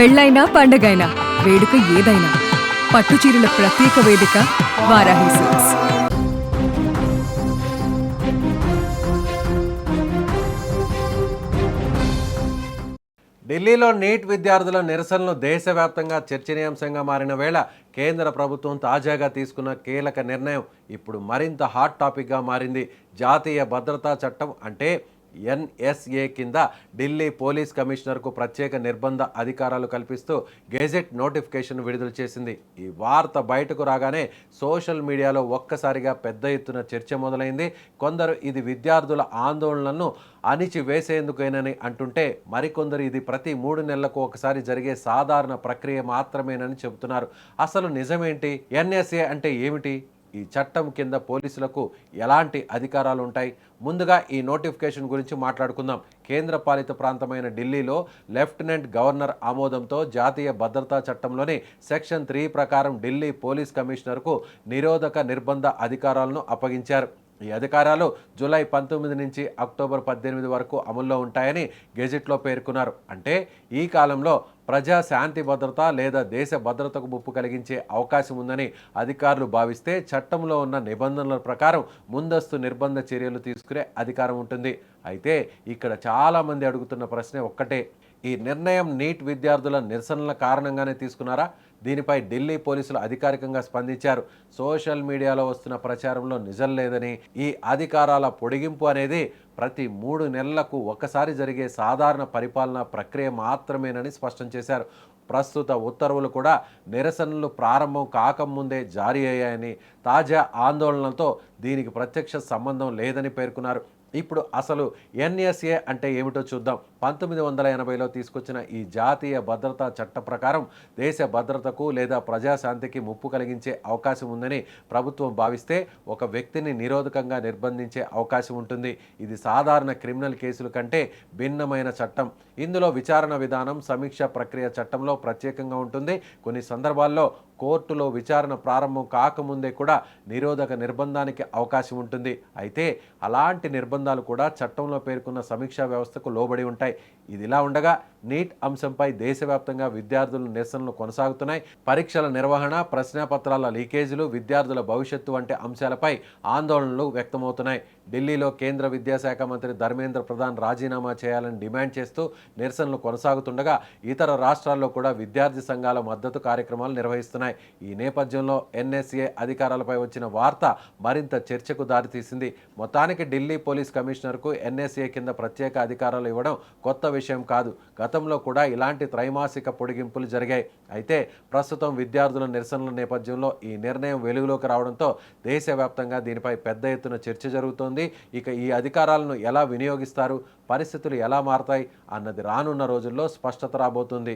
పెళ్ళైనా పండగైనా వేడుక ఏదైనా పట్టుచీరల ప్రత్యేక వేదిక వారాహి సిల్క్స్. ఢిల్లీలో నీట్ విద్యార్థుల నిరసనలు దేశవ్యాప్తంగా చర్చనీయాంశంగా మారిన వేళ కేంద్ర ప్రభుత్వం తాజాగా తీసుకున్న కీలక నిర్ణయం ఇప్పుడు మరింత హాట్ టాపిక్గా మారింది. జాతీయ భద్రతా చట్టం అంటే ఎన్ఎస్ఏ కింద ఢిల్లీ పోలీస్ కమిషనర్కు ప్రత్యేక నిర్బంధ అధికారాలు కల్పిస్తూ గెజెట్ నోటిఫికేషన్ విడుదల చేసింది. ఈ వార్త బయటకు రాగానే సోషల్ మీడియాలో ఒక్కసారిగా పెద్ద ఎత్తున చర్చ మొదలైంది. కొందరు ఇది విద్యార్థుల ఆందోళనలను అణిచివేసేందుకేనని అంటుంటే మరికొందరు ఇది ప్రతి 3 నెలలకు ఒకసారి జరిగే సాధారణ ప్రక్రియ మాత్రమేనని చెబుతున్నారు. అసలు నిజమేంటి? ఎన్ఎస్ఏ అంటే ఏమిటి? ఈ చట్టం కింద పోలీసులకు ఎలాంటి అధికారాలు ఉంటాయి? ముందుగా ఈ నోటిఫికేషన్ గురించి మాట్లాడుకుందాం. కేంద్ర పాలిత ప్రాంతమైన ఢిల్లీలో లెఫ్టినెంట్ గవర్నర్ ఆమోదంతో జాతీయ భద్రతా చట్టంలోని సెక్షన్ 3 ప్రకారం ఢిల్లీ పోలీస్ కమిషనర్కు నిరోధక నిర్బంధ అధికారాలను అప్పగించారు. ఈ అధికారాలు జూలై 19 నుంచి అక్టోబర్ 18 వరకు అమల్లో ఉంటాయని గెజెట్లో పేర్కొన్నారు. అంటే ఈ కాలంలో ప్రజా శాంతి భద్రత లేదా దేశ భద్రతకు ముప్పు కలిగించే అవకాశం ఉందని అధికారులు భావిస్తే చట్టంలో ఉన్న నిబంధనల ప్రకారం ముందస్తు నిర్బంధ చర్యలు తీసుకునే అధికారం ఉంటుంది. అయితే ఇక్కడ చాలామంది అడుగుతున్న ప్రశ్న ఒక్కటే, ఈ నిర్ణయం నీట్ విద్యార్థుల నిరసనల కారణంగానే తీసుకున్నారా? దీనిపై ఢిల్లీ పోలీసులు అధికారికంగా స్పందించారు. సోషల్ మీడియాలో వస్తున్న ప్రచారంలో నిజం లేదని, ఈ అధికారాల పొడిగింపు అనేది ప్రతి 3 నెలలకు ఒకసారి జరిగే సాధారణ పరిపాలనా ప్రక్రియ మాత్రమేనని స్పష్టం చేశారు. ప్రస్తుత ఉత్తర్వులు కూడా నిరసనలు ప్రారంభం కాకముందే జారీ అయ్యాయని, తాజా ఆందోళనలతో దీనికి ప్రత్యక్ష సంబంధం లేదని పేర్కొన్నారు. ఇప్పుడు అసలు ఎన్ఎస్ఏ అంటే ఏమిటో చూద్దాం. 1980లో తీసుకొచ్చిన ఈ జాతీయ భద్రతా చట్ట ప్రకారం దేశ భద్రతకు లేదా ప్రజాశాంతికి ముప్పు కలిగించే అవకాశం ఉందని ప్రభుత్వం భావిస్తే ఒక వ్యక్తిని నిరోధకంగా నిర్బంధించే అవకాశం ఉంటుంది. ఇది సాధారణ క్రిమినల్ కేసుల కంటే భిన్నమైన చట్టం. ఇందులో విచారణ విధానం సమీక్ష ప్రక్రియ చట్టంలో ప్రత్యేకంగా ఉంటుంది. కొన్ని సందర్భాల్లో కోర్టులో విచారణ ప్రారంభం కాకముందే కూడా నిరోధక నిర్బంధానికి అవకాశం ఉంటుంది. అయితే అలాంటి నిర్బంధాలు కూడా చట్టంలో పేర్కొన్న సమీక్షా వ్యవస్థకు లోబడి ఉంటాయి. ఇదిలా ఉండగా నీట్ అంశంపై దేశవ్యాప్తంగా విద్యార్థుల నిరసనలు కొనసాగుతున్నాయి. పరీక్షల నిర్వహణ, ప్రశ్నాపత్రాల లీకేజీలు, విద్యార్థుల భవిష్యత్తు వంటి అంశాలపై ఆందోళనలు వ్యక్తమవుతున్నాయి. ఢిల్లీలో కేంద్ర విద్యాశాఖ మంత్రి ధర్మేంద్ర ప్రధాన్ రాజీనామా చేయాలని డిమాండ్ చేస్తూ నిరసనలు కొనసాగుతుండగా ఇతర రాష్ట్రాల్లో కూడా విద్యార్థి సంఘాల మద్దతు కార్యక్రమాలు నిర్వహిస్తున్నాయి. ఈ నేపథ్యంలో ఎన్ఎస్ఏ అధికారాలపై వచ్చిన వార్త మరింత చర్చకు దారితీసింది. మొత్తానికి ఢిల్లీ పోలీస్ కమిషనర్కు ఎన్ఎస్ఏ కింద ప్రత్యేక అధికారాలు ఇవ్వడం కొత్త విషయం కాదు. గతంలో కూడా ఇలాంటి త్రైమాసిక పొడిగింపులు జరిగాయి. అయితే ప్రస్తుతం విద్యార్థుల నిరసనల నేపథ్యంలో ఈ నిర్ణయం వెలుగులోకి రావడంతో దేశవ్యాప్తంగా దీనిపై పెద్ద ఎత్తున చర్చ జరుగుతోంది. ఇక ఈ అధికారాలను ఎలా వినియోగిస్తారు, పరిస్థితులు ఎలా మారతాయి అన్నది రానున్న రోజుల్లో స్పష్టత రాబోతుంది.